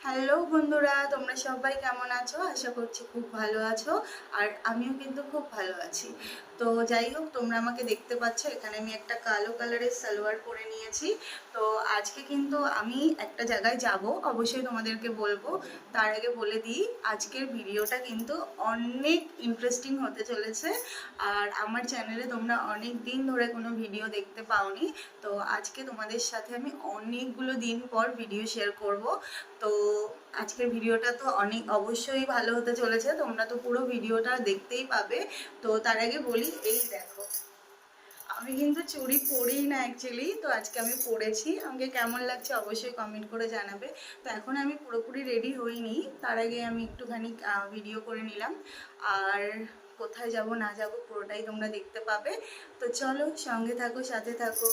Hello বন্ধুরা, তোমরা সবাই কেমন আছো? আশা করছি খুব ভালো আছো। আর আমিও কিন্তু খুব ভালো আছি। তো যাই হোক, তোমরা আমাকে দেখতে পাচ্ছ, এখানে আমি একটা কালো কালারের সালোয়ার পরে নিয়েছি। তো আজকে কিন্তু আমি একটা জায়গায় যাব, অবশ্যই তোমাদেরকে বলবো। তার আগে বলে দিই, আজকের ভিডিওটা কিন্তু অনেক ইন্টারেস্টিং হতে চলেছে। আর আমার চ্যানেলে তোমরা অনেক দিন ধরে কোনো ভিডিও দেখতে পাওনি। তো আজকে তোমাদের সাথে আমি অনেকগুলো দিন পর ভিডিও শেয়ার করব। তো আজকের ভিডিওটা তো অবশ্যই ভালো হতে চলেছে, তোমরা তো পুরো ভিডিওটা দেখতেই পাবে। তো তার আগে বলি, এই দেখো, আমি কিন্তু চুড়ি পরিই না অ্যাকচুয়ালি, তো আজকে আমি পরেছি। আমাকে কেমন লাগছে অবশ্যই কমেন্ট করে জানাবে। তো এখন আমি পুরোপুরি রেডি হইনি, তার আগে আমি একটুখানি ভিডিও করে নিলাম। আর কোথায় যাব না যাব পুরোটাই তোমরা দেখতে পাবে। তো চলো, সঙ্গে থাকো, সাথে থাকো।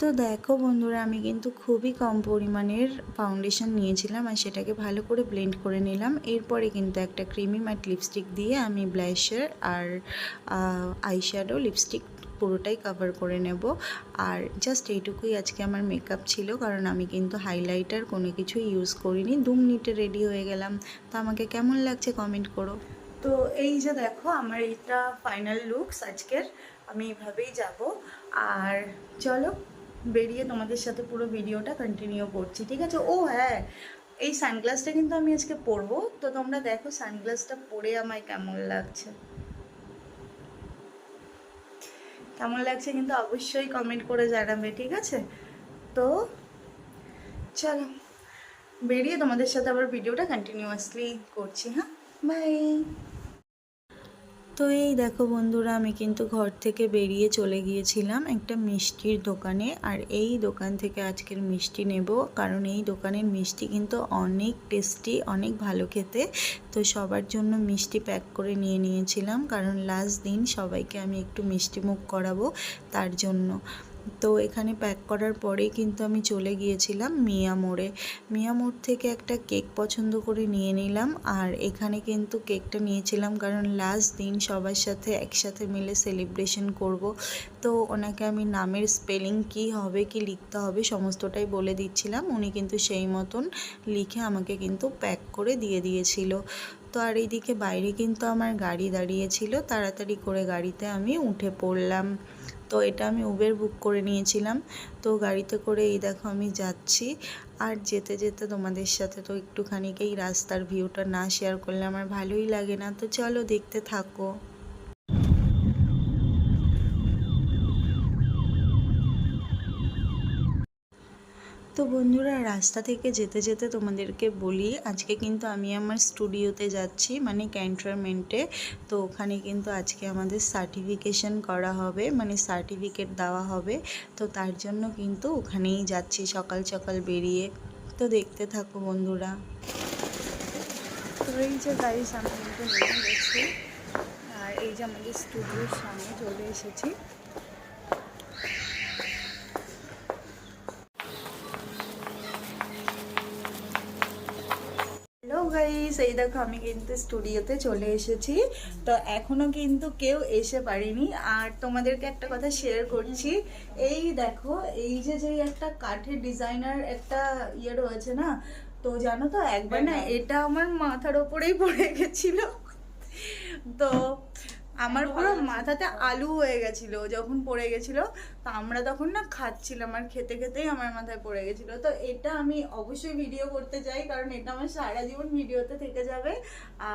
তো দেখো বন্ধুরা, আমি কিন্তু খুবই কম পরিমাণের ফাউন্ডেশন নিয়েছিলাম আর সেটাকে ভালো করে ব্লেন্ড করে নিলাম। এরপরে কিন্তু একটা ক্রিমি ম্যাট লিপস্টিক দিয়ে আমি ব্লাশার আর আইশ্যাডো লিপস্টিক পুরোটাই কভার করে নেব। আর জাস্ট এইটুকুই আজকে আমার মেকআপ ছিল, কারণ আমি কিন্তু হাইলাইটার কোনো কিছু ইউজ করিনি। 2 মিনিটে রেডি হয়ে গেলাম। তো আমাকে কেমন লাগছে কমেন্ট করো। তো এই যে দেখো, আমার এইটা ফাইনাল লুকস আজকের। আমি এইভাবেই যাব। আর চলো, বেরিয়ে তোমাদের সাথে পুরো ভিডিওটা কন্টিনিউ করছি, ঠিক আছে? ও হ্যাঁ, এই সানগ্লাসটা কিন্তু আমি আজকে পরবো। তো তোমরা দেখো সানগ্লাসটা পরে আমায় কেমন লাগছে। কেমন লাগছে কিন্তু অবশ্যই কমেন্ট করে জানাবে, ঠিক আছে? তো চলো, বেরিয়ে তোমাদের সাথে আবার ভিডিওটা কন্টিনিউয়াসলি করছি। হ্যাঁ, বাই। তো এই দেখো বন্ধুরা, আমি কিন্তু ঘর থেকে বেরিয়ে চলে গিয়েছিলাম একটা মিষ্টির দোকানে। আর এই দোকান থেকে আজকের মিষ্টি নেব, কারণ এই দোকানের মিষ্টি কিন্তু অনেক টেস্টি, অনেক ভালো খেতে। তো সবার জন্য মিষ্টি প্যাক করে নিয়ে নিয়েছিলাম, কারণ লাস্ট দিন সবাইকে আমি একটু মিষ্টি মুখ করাবো, তার জন্য। তো এখানে প্যাক করার পরেই কিন্তু আমি চলে গিয়েছিলাম মিয়া মোড়ে। মিয়া মোড় থেকে একটা কেক পছন্দ করে নিয়ে নিলাম। আর এখানে কিন্তু কেকটা নিয়েছিলাম কারণ লাস্ট দিন সবার সাথে একসাথে মিলে সেলিব্রেশন করব। তো ওনাকে আমি নামের স্পেলিং কি হবে, কি লিখতে হবে সমস্তটাই বলে দিচ্ছিলাম। উনি কিন্তু সেই মতন লিখে আমাকে কিন্তু প্যাক করে দিয়ে দিয়েছিল। তো আর এইদিকে বাইরে কিন্তু আমার গাড়ি দাঁড়িয়েছিল, তাড়াতাড়ি করে গাড়িতে আমি উঠে পড়লাম। তো এটা আমি উবের বুক করে নিয়েছিলাম। তো গাড়িতে করে এই দেখো আমি যাচ্ছি। আর যেতে যেতে তোমাদের সাথে তো একটুখানি এই রাস্তার ভিউটা না শেয়ার করলে আমার ভালোই লাগে না। তো চলো, দেখতে থাকো। তো বন্ধুরা, রাস্তা থেকে যেতে যেতে তোমাদেরকে বলি, আজকে কিন্তু আমি আমার স্টুডিওতে যাচ্ছি, মানে ক্যান্টনমেন্টে। তো ওখানে কিন্তু আজকে আমাদের সার্টিফিকেশন করা হবে, মানে সার্টিফিকেট দেওয়া হবে। তো তার জন্য কিন্তু ওখানেই যাচ্ছি সকাল সকাল বেরিয়ে। তো দেখতে থাকো বন্ধুরা। তো এই যে গাড়ির সামনে কিন্তু নেমে গেছি। আর এই যে আমাদের স্টুডিওর সামনে চলে এসেছি। হ্যালো গাইস, এই দেখো আমি কিন্তু স্টুডিওতে চলে এসেছি। তো এখনো কিন্তু কেউ এসে পারেনি। আর তোমাদেরকে একটা কথা শেয়ার করছি, এই দেখো, এই যে যে একটা কাঠের ডিজাইনার একটা ইয়ে রয়েছে না, তো জানো তো একবার না এটা আমার মাথার ওপরেই পড়ে গেছিল। তো আমার পুরো মাথাতে আলু হয়ে গেছিল যখন পড়ে গেছিল। তো আমরা তখন না খাচ্ছিলাম, আর খেতে খেতেই আমার মাথায় পড়ে গেছিল। তো এটা আমি অবশ্যই ভিডিও করতে চাই, কারণ এটা আমার সারা জীবন ভিডিওতে থেকে যাবে।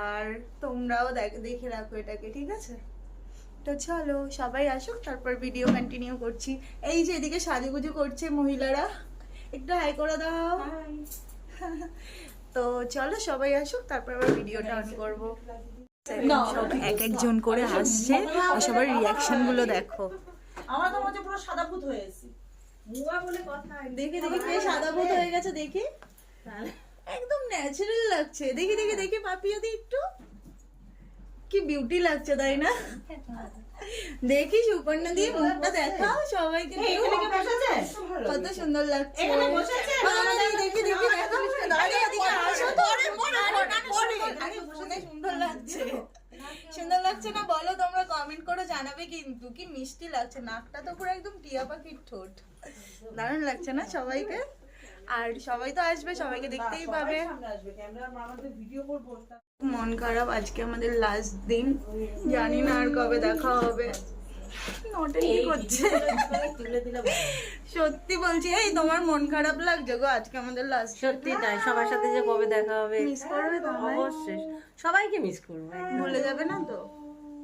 আর তোমরাও দেখে রাখো এটাকে, ঠিক আছে? তো চলো, সবাই আসুক, তারপর ভিডিও কন্টিনিউ করছি। এই যে এদিকে সাজুগুজু করছে মহিলারা, একটু হাই করে দাও। তো চলো, সবাই আসুক, তারপর আবার ভিডিওটা অন করবো। সব এক একজন করে আসছে, আর সবার রিয়াকশন গুলো দেখো। আমরা তো মনে পুরো সাদা ভূত হয়ে গেছি। মুয়া বলে কথা। দেখি দেখি কে সাদা ভূত হয়ে গেছে, দেখি। একদম ন্যাচারাল লাগছে। দেখি দেখি দেখি পাপিয়া দি একটু, কি বিউটি লাগছে, তাই না? দেখি সুপর্ণা দি মুখটা দেখাও সবাইকে। কত সুন্দর লাগছে। দেখি দেখি সুন্দর লাগছে, সুন্দর লাগছে না বলো তোমরা? কমেন্ট করে জানাবে কিন্তু। কি মিষ্টি লাগছে, নাকটা তো পুরো একদম টিয়া পাখির ঠোঁট। দারুণ লাগছে না সবাইকে? আর সবাই তো আসবে, সবাইকে দেখতেই পাবে। মন খারাপ, আজকে আমাদের লাস্ট দিন, জানি না আর কবে দেখা হবে। নটা কি করছে? সত্যি বলছি, এই তোমার মন খারাপ লাগছে গো? আজকে আমাদের লাস্ট। সত্যি তাই, সবার সাথে যে কবে দেখা হবে মিস করবে তো? অবশ্যই, সবাইকে মিস করবো। ভুলে যাবে না তো?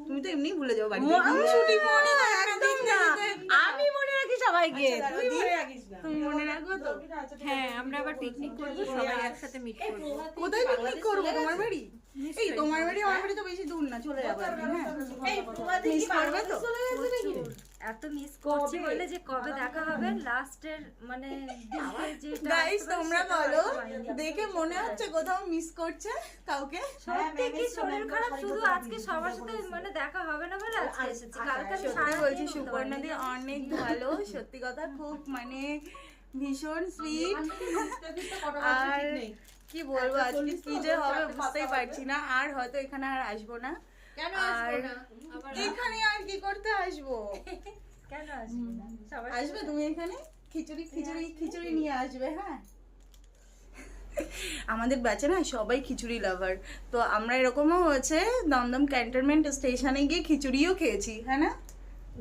তুমি তো এমনি ভুলে যাও বাড়ি। আমি মনে রাখি সবাইকে, তুমি মনে রাখো তো? হ্যাঁ, আমরা আবার পিকনিক করবো, সবাই একসাথে মিট করবো। কোথায় পিকনিক করবো? তোমার বাড়ি? এই তোমার বাড়ি আমার বাড়ি তো বেশি দূর না, চলে যাবো একদিন। হ্যাঁ, মিস করবে তো? এত মিস করছি বলে যে কবে দেখা হবে লাস্টের মানে গাইস তোমরা বলো, দেখে মনে হচ্ছে কোথাও মিস করছে কাউকে? সত্যি কি শরীর খারাপ, শুধু আজকে সবার সাথে মানে দেখা হবে না বলে আজকে এসেছি। কালকে আমি সত্যি বলছি সুপর্ণাদি অনেক ভালো, সত্যি কথা, খুব মানে ভীষণ সুইট। আর কি বলবো, আজকে কি যে হবে বুঝতেই পারছি না। আর হয়তো এখানে আর আসবো না। আর এখানে আর কি করতে আসবো? কেন আসবে না? সবার আসবে তুমি এখানে, খিচুড়ি খিচুড়ি খিচুড়ি নিয়ে আসবে। হ্যাঁ, আমাদের ব্যাচে না সবাই খিচুড়ি লাভার, তো আমরা এরকমও হয়েছে দমদম ক্যান্টনমেন্ট স্টেশনে গিয়ে খিচুড়িও খেয়েছি। হ্যাঁ না?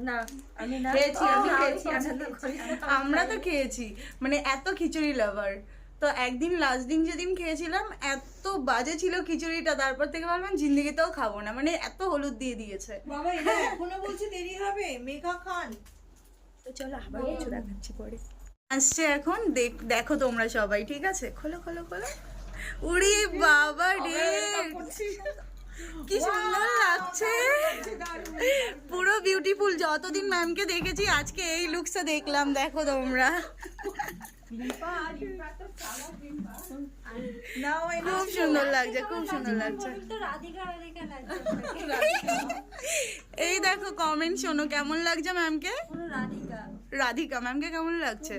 না আমি না খেয়েছি, আমি খেয়েছি, আনন্দ করি। আমরা তো খেয়েছি, মানে এত খিচুড়ি লাভার। তো একদিন লাস্ট দিন যেদিন খেয়েছিলাম এত বাজে ছিল খিচুড়িটা, তারপর থেকে ভাবলাম জিন্দেগিতেও খাবো না, মানে এত হলুদ দিয়ে দিয়েছে। বাবা এটা এখনো বলছে দেরি হবে, মেঘা খান। তো চলো আবার কিছু দেখাচ্ছি পরে। আসছে এখন, দেখো তোমরা সবাই, ঠিক আছে? খোলো খোলো খোলো। উড়ি বাবা রে, কি সুন্দর লাগছে, পুরো বিউটিফুল। যতদিন ম্যামকে দেখেছি আজকে এই লুকসে দেখলাম, দেখো তোমরা। খুব সুন্দর লাগছে, খুব সুন্দর লাগছে। তো রাধিকা রাধিকা লাগছে, এই দেখো কমেন্ট শোনো, কেমন লাগছে ম্যামকে? পুরো রাধিকা। রাধিকা ম্যামকে কেমন লাগছে?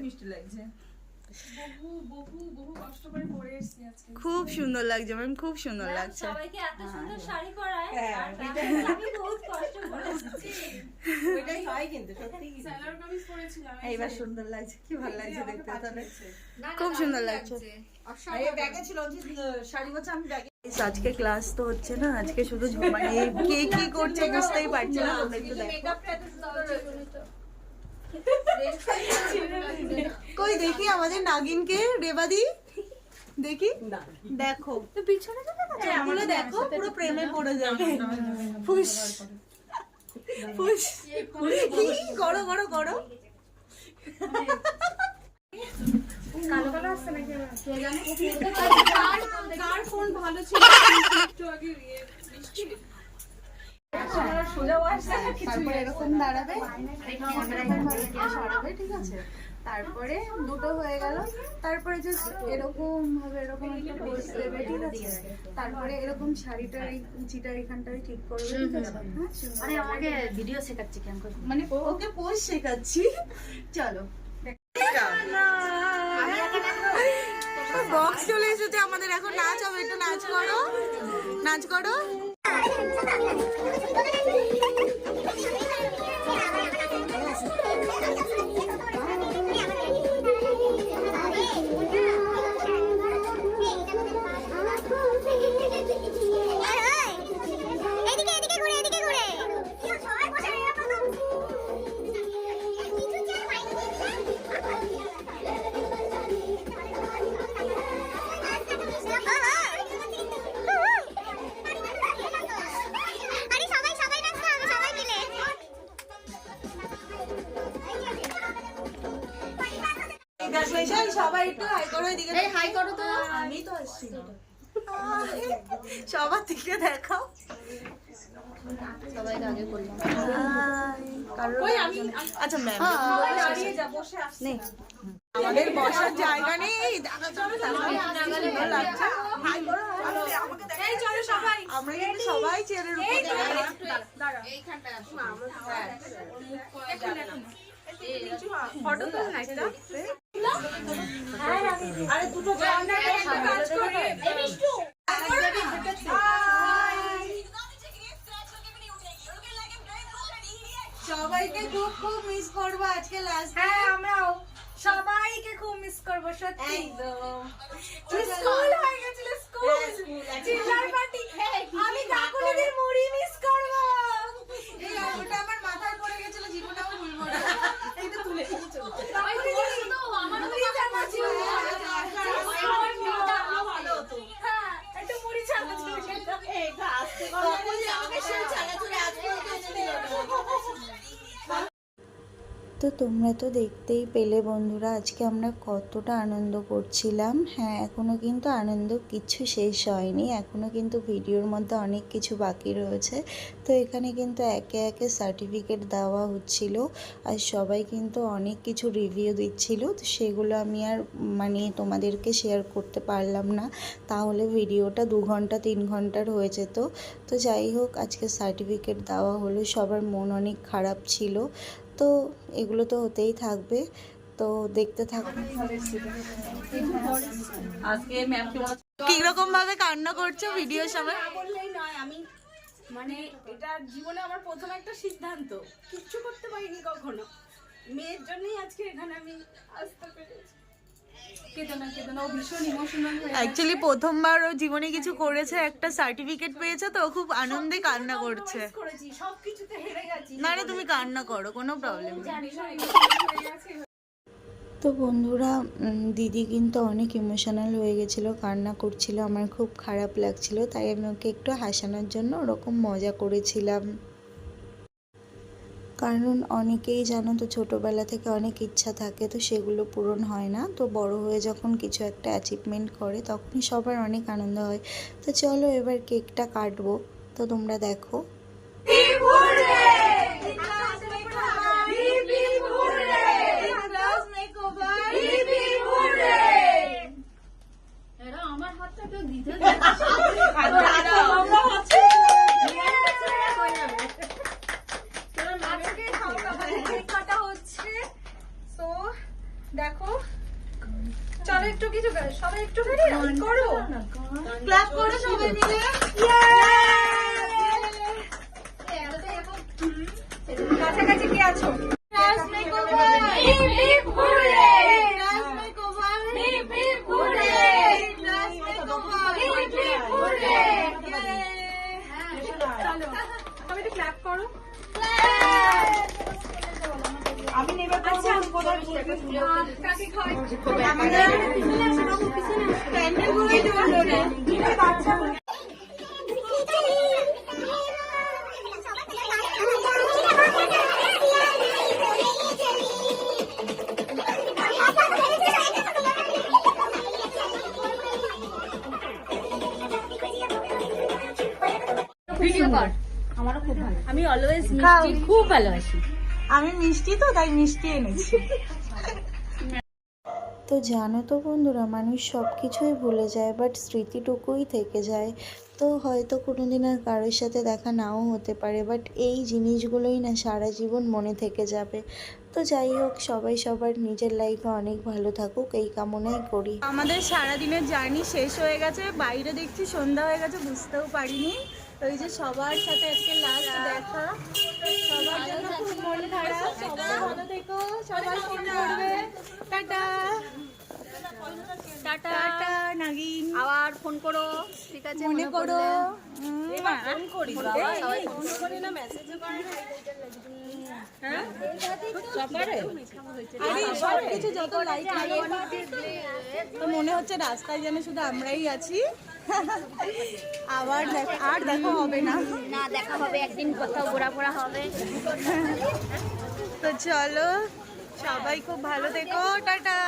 খুব সুন্দর লাগছে ম্যাম, খুব সুন্দর লাগছে। সবাইকে এত সুন্দর শাড়ি পরায় আর আমি বহুত কষ্ট করেছি। ওইটাই হয় কিন্তু সত্যি। এইবার সুন্দর লাগছে, কি ভালো লাগছে দেখতে, তাহলে খুব সুন্দর লাগছে। আরে ব্যাগে ছিল শাড়ি বলছে, আমি ব্যাগে। আজকে ক্লাস তো হচ্ছে না, আজকে শুধু মানে কে কি করছে বুঝতেই পারছি না। তোমরা একটু দেখো, কই দেখি আমাদের নাগিনকে, রেবাদি দেখি, দেখো পিছনে চোখগুলো দেখো, পুরো প্রেমে পড়ে যাবে। ফুস ফুস, করো করো করো। কালো কালো আসছে নাকি কে জানে? কার ফোন ভালো ছিল একটু আগে তারপরে এরকম দাঁড়াবে, সরাবে, ঠিক আছে? তারপরে দুটো হয়ে গেল, তারপরে জাস্ট এরকম ভাবে এরকম একটা পোজ দেবে, ঠিক আছে? তারপরে এরকম শাড়িটার এই কুচিটার এখানটায় ঠিক করবে, ঠিক আছে? হ্যাঁ, সুন্দর। আরে আমাকে ভিডিও শেখাচ্ছি কেমন করে? মানে ওকে পোজ শেখাচ্ছি, চলো। বক্স চলে এসেছে আমাদের, এখন নাচ হবে, একটু নাচ করো, নাচ করো। সবাই একটু হাই করো, এদিকে হাই করো তো। আমি তো আসছি না, সবার থেকে দেখাও। সবাইকে আগে করলাম। আচ্ছা ম্যাম, দাঁড়িয়ে যা, বসে আসছি। আমাদের বসার জায়গা নেই, দেখা যাবে সুন্দর লাগছে। হাই করো, এই চলো সবাই, আমরা কিন্তু সবাই চেয়ারের উপরে ফটো তো না একটা। আরে দুটো কাজ করে সবাইকে খুব খুব মিস করবো আজকে লাস্ট। হ্যাঁ আমরাও সবাইকে খুব মিস করবো সত্যি। একদম স্কুল হয়ে গেছিল, স্কুল চিল্লার পার্টি। আমি কাকুলিদের মুড়ি মিস করবো। এই গল্পটা আমার মাথায় পড়ে গেছিল, জীবনে আমি ভুলবো না। এটা তুলে নিয়ে চলছে। কাকুলিদের শুধু আমার মুড়ি জানা ছিল। ভালো হতো। হ্যাঁ, একটু মুড়ি ছানা ছিল। এটা আস্তে করে আমাকে সেই চানাচুরে আজকে এনে দিল। তো তোমরা তো দেখতেই পেলে বন্ধুরা আজকে আমরা কতটা আনন্দ করছিলাম। হ্যাঁ, এখনও কিন্তু আনন্দ কিছু শেষ হয়নি, এখনও কিন্তু ভিডিওর মধ্যে অনেক কিছু বাকি রয়েছে। তো এখানে কিন্তু একে একে সার্টিফিকেট দেওয়া হচ্ছিল আর সবাই কিন্তু অনেক কিছু রিভিউ দিচ্ছিল। তো সেগুলো আমি আর মানে তোমাদেরকে শেয়ার করতে পারলাম না, তাহলে ভিডিওটা 2 ঘন্টা 3 ঘন্টার হয়ে যেত। তো যাই হোক, আজকে সার্টিফিকেট দেওয়া হলো, সবার মন অনেক খারাপ ছিল। তো এগুলো তো হতেই থাকবে, তো দেখতে থাকবে। আজকে ম্যামকে কিরকম ভাবে কান্না করছো ভিডিওর সময়? না বললেই নয়। আমি মানে এটা জীবনে আমার প্রথম একটা সিদ্ধান্ত, কিচ্ছু করতে পারিনি কখনো, মেয়ের জন্যই আজকে এখানে আমি আসতে পেরেছি। কেদো না, ও ভীষণ ইমোশনাল হয়ে অ্যাকচুয়ালি প্রথমবার ও জীবনে কিছু করেছে, একটা সার্টিফিকেট পেয়েছে, তো ও খুব আনন্দে কান্না করছে। করেছি, সবকিছুতে হেরে গেছি। না রে, তুমি কান্না করো, কোনো প্রবলেম নেই। জানি না emotional হয়ে গেছে। তো বন্ধুরা, দিদি কিন্তু অনেক ইমোশনাল হয়ে গেছিলো, কান্না করছিল, আমার খুব খারাপ লাগছিল, তাই আমি ওকে একটু হাসানোর জন্য ওরকম মজা করেছিলাম। কারণ অনেকেই জানো তো, ছোটোবেলা থেকে অনেক ইচ্ছা থাকে, তো সেগুলো পূরণ হয় না। তো বড় হয়ে যখন কিছু একটা অ্যাচিভমেন্ট করে তখনই সবার অনেক আনন্দ হয়। তো চলো এবার কেকটা কাটবো, তো তোমরা দেখো। আমার হাতটা কেউ দিতে দেখো, চলো একটু কিছু সবাই একটু করো, ক্লাস করে সবাই মিলে। কাছাকাছি কি আছো? সবাই একটু ক্ল্যাপ করো। আমি নেবে আচ্ছা, কাকে খাওয়াই? ক্যান্ডেলগুলোই দেবো না। বাচ্চা ভিডিও কর। আমারও খুব ভালো, আমি অলওয়েজ মিষ্টি খুব ভালোবাসি। আমি মিষ্টি, তো তাই মিষ্টি এনেছি। তো জানো তো বন্ধুরা, মানুষ সব কিছুই ভুলে যায়, বাট স্মৃতিটুকুই থেকে যায়। তো হয়তো কোনোদিন আর কারোর সাথে দেখা নাও হতে পারে, বাট এই জিনিসগুলোই না সারা জীবন মনে থেকে যাবে। তো যাই হোক, সবাই সবার নিজের লাইফে অনেক ভালো থাকুক, এই কামনাই করি। আমাদের সারাদিনের জার্নি শেষ হয়ে গেছে, বাইরে দেখছি সন্ধ্যা হয়ে গেছে, বুঝতেও পারিনি। তো এই যে সবার সাথে আজকে লাস্ট দেখা, সবার জন্য খুব মন খারাপ। সবাই ভালো থেকো, সবাই ফোন করবে। টাটা টাটা, টাটা নাগিন, আবার ফোন করো, ঠিক আছে? মনে করো। ফোন করি বাবা, সবাই ফোন করে না, মেসেজও করে না। হ্যাঁ আরে সব কিছু যত লাইক তো মনে হচ্ছে রাস্তায় যেন শুধু আমরাই আছি। আবার আর দেখা হবে না। না, দেখা হবে একদিন, কোথাও ঘোরাফোরা হবে। তো চলো, সবাই খুব ভালো থেকো, টাটা।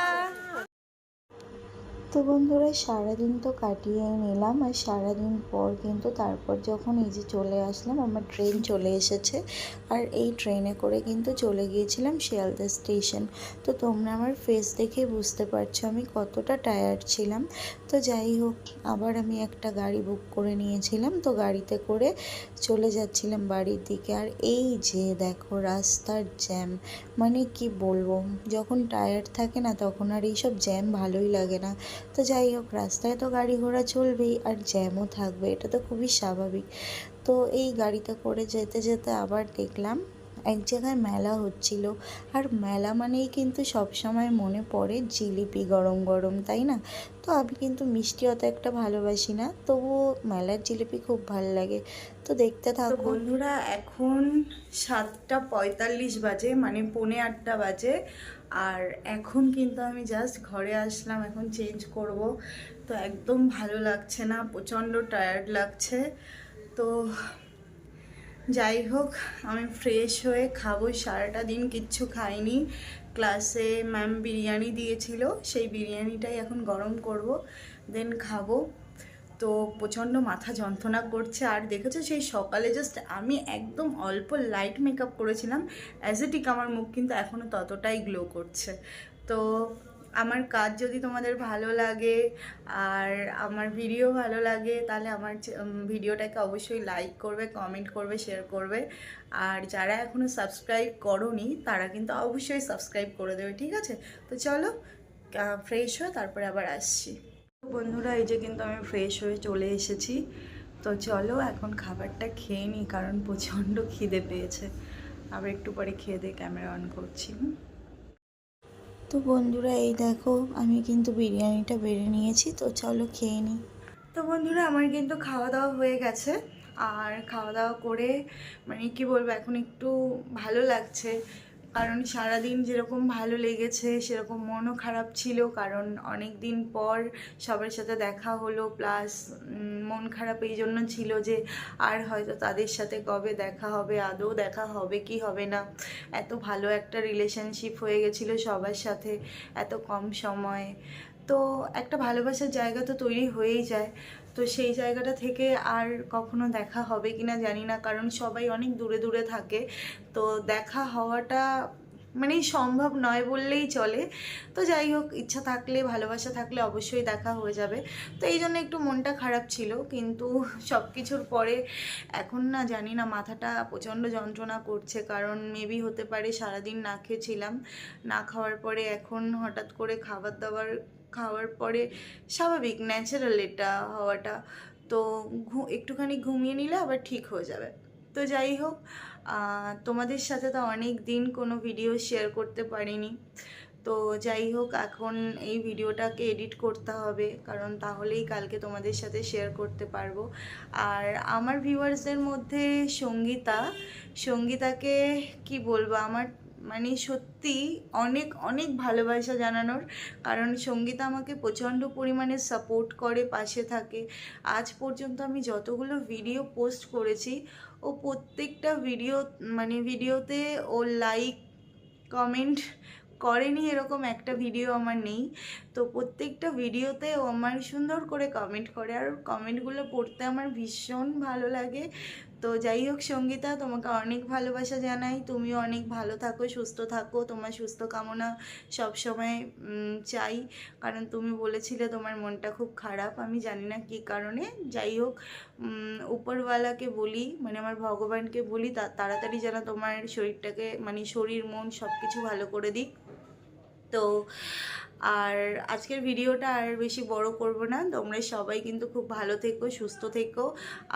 তো বন্ধুরা, সারাদিন তো কাটিয়ে নিলাম, আর সারাদিন পর কিন্তু তারপর যখন এই যে চলে আসলাম, আমার ট্রেন চলে এসেছে, আর এই ট্রেনে করে কিন্তু চলে গিয়েছিলাম শিয়ালদা স্টেশন। তো তোমরা আমার ফেস দেখে বুঝতে পারছো আমি কতটা টায়ার্ড ছিলাম। তো যাই হোক, আবার আমি একটা গাড়ি বুক করে নিয়েছিলাম, তো গাড়িতে করে চলে যাচ্ছিলাম বাড়ির দিকে। আর এই যে দেখো রাস্তার জ্যাম, মানে কি বলবো, যখন টায়ার্ড থাকে না তখন আর এইসব জ্যাম ভালোই লাগে না। তো যাই হোক, রাস্তায় তো গাড়ি ঘোড়া চলবেই, আর জ্যামও থাকবে, এটা তো খুবই স্বাভাবিক। তো এই গাড়িতে করে যেতে যেতে আবার দেখলাম এক জায়গায় মেলা হচ্ছিল, আর মেলা মানেই কিন্তু সবসময় মনে পড়ে জিলিপি গরম গরম, তাই না? তো আমি কিন্তু মিষ্টি অত একটা ভালোবাসি না, তবুও মেলার জিলিপি খুব ভালো লাগে। তো দেখতে থাকো বন্ধুরা। এখন 7:45 বাজে, মানে 7:45 বাজে। আর এখন কিন্তু আমি জাস্ট ঘরে আসলাম, এখন চেঞ্জ করব। তো একদম ভালো লাগছে না, প্রচণ্ড টায়ার্ড লাগছে। তো যাই হোক, আমি ফ্রেশ হয়ে খাবো। সারাটা দিন কিচ্ছু খাইনি, ক্লাসে ম্যাম বিরিয়ানি দিয়েছিল, সেই বিরিয়ানিটাই এখন গরম করব, দেন খাবো। তো প্রচণ্ড মাথা যন্ত্রণা করছে। আর দেখেছো সেই সকালে জাস্ট আমি একদম অল্প লাইট মেকআপ করেছিলাম, অ্যাজেটিক আমার মুখ কিন্তু এখনও ততটাই গ্লো করছে। তো আমার কাজ যদি তোমাদের ভালো লাগে আর আমার ভিডিও ভালো লাগে, তাহলে আমার ভিডিওটাকে অবশ্যই লাইক করবে, কমেন্ট করবে, শেয়ার করবে। আর যারা এখনও সাবস্ক্রাইব করোনি তারা কিন্তু অবশ্যই সাবস্ক্রাইব করে দেবে, ঠিক আছে? তো চলো ফ্রেশ হয়ে তারপরে আবার আসছি। বন্ধুরা, এই যে কিন্তু আমি ফ্রেশ হয়ে চলে এসেছি। তো চলো এখন খাবারটা খেয়ে নিই, কারণ প্রচণ্ড খিদে পেয়েছে। আবার একটু পরে খেয়ে দিয়ে ক্যামেরা অন করছি। তো বন্ধুরা, এই দেখো আমি কিন্তু বিরিয়ানিটা বেড়ে নিয়েছি, তো চলো খেয়ে নিই। তো বন্ধুরা, আমার কিন্তু খাওয়া দাওয়া হয়ে গেছে। আর খাওয়া দাওয়া করে মানে কি বলবো, এখন একটু ভালো লাগছে। কারণ সারাদিন যেরকম ভালো লেগেছে সেরকম মনও খারাপ ছিল, কারণ অনেক দিন পর সবার সাথে দেখা হলো। প্লাস মন খারাপ এই জন্য ছিল যে আর হয়তো তাদের সাথে কবে দেখা হবে, আদৌ দেখা হবে কি হবে না। এত ভালো একটা রিলেশনশিপ হয়ে গেছিলো সবার সাথে এত কম সময়ে। তো একটা ভালোবাসার জায়গা তো তৈরি হয়েই যায়। তো সেই জায়গাটা থেকে আর কখনো দেখা হবে কিনা জানি না, কারণ সবাই অনেক দূরে দূরে থাকে। তো দেখা হওয়াটা মানে সম্ভব নয় বললেই চলে। তো যাই হোক, ইচ্ছা থাকলে, ভালোবাসা থাকলে অবশ্যই দেখা হয়ে যাবে। তো এই জন্য একটু মনটা খারাপ ছিল, কিন্তু সব কিছুর পরে এখন না জানি না, মাথাটা প্রচণ্ড যন্ত্রণা করছে। কারণ মেবি হতে পারে সারাদিন না খেয়েছিলাম, না খাওয়ার পরে এখন হঠাৎ করে খাওয়ার পরে স্বাভাবিক ন্যাচারাল এটা হওয়াটা। তো একটুখানি ঘুমিয়ে নিলে আবার ঠিক হয়ে যাবে। তো যাই হোক, তোমাদের সাথে তো অনেক দিন কোনো ভিডিও শেয়ার করতে পারিনি। তো যাই হোক, এখন এই ভিডিওটাকে এডিট করতে হবে, কারণ তাহলেই কালকে তোমাদের সাথে শেয়ার করতে পারবো। আর আমার ভিউয়ার্সদের মধ্যে সঙ্গীতাকে কি বলবো, আমার মানে সত্যি অনেক অনেক ভালোবাসা জানানোর। কারণ সঙ্গীতা আমাকে প্রচণ্ড পরিমাণে সাপোর্ট করে, পাশে থাকে। আজ পর্যন্ত আমি যতগুলো ভিডিও পোস্ট করেছি, ও প্রত্যেকটা ভিডিওতে ও লাইক কমেন্ট করেনি এরকম একটা ভিডিও আমার নেই। তো প্রত্যেকটা ভিডিওতে ও আমার সুন্দর করে কমেন্ট করে, আর কমেন্টগুলো পড়তে আমার ভীষণ ভালো লাগে। তো যাই হোক সঙ্গীতা, তোমাকে অনেক ভালোবাসা জানাই। তুমিও অনেক ভালো থাকো, সুস্থ থাকো, তোমার সুস্থ কামনা সবসময় চাই। কারণ তুমি বলেছিলে তোমার মনটা খুব খারাপ, আমি জানি না কী কারণে। যাই হোক, উপরওয়ালাকে বলি, মানে আমার ভগবানকে বলি তাড়াতাড়ি যেন তোমার শরীরটাকে, মানে শরীর মন সব কিছু ভালো করে দিক। তো আর আজকের ভিডিওটা আর বেশি বড় করব না। তোমরা সবাই কিন্তু খুব ভালো থেকো, সুস্থ থেকো।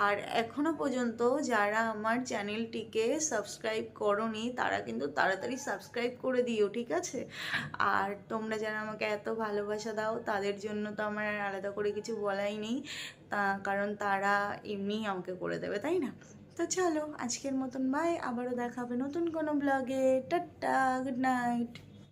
আর এখনও পর্যন্ত যারা আমার চ্যানেলটিকে সাবস্ক্রাইব করোনি তারা কিন্তু তাড়াতাড়ি সাবস্ক্রাইব করে দিও, ঠিক আছে? আর তোমরা যারা আমাকে এত ভালোবাসা দাও তাদের জন্য তো আমার আর আলাদা করে কিছু বলাই নেই, কারণ তারা এমনিই আমাকে করে দেবে, তাই না? তো চলো আজকের মতন বাই, আবারও দেখা হবে নতুন কোনো ব্লগে। Tata, good night.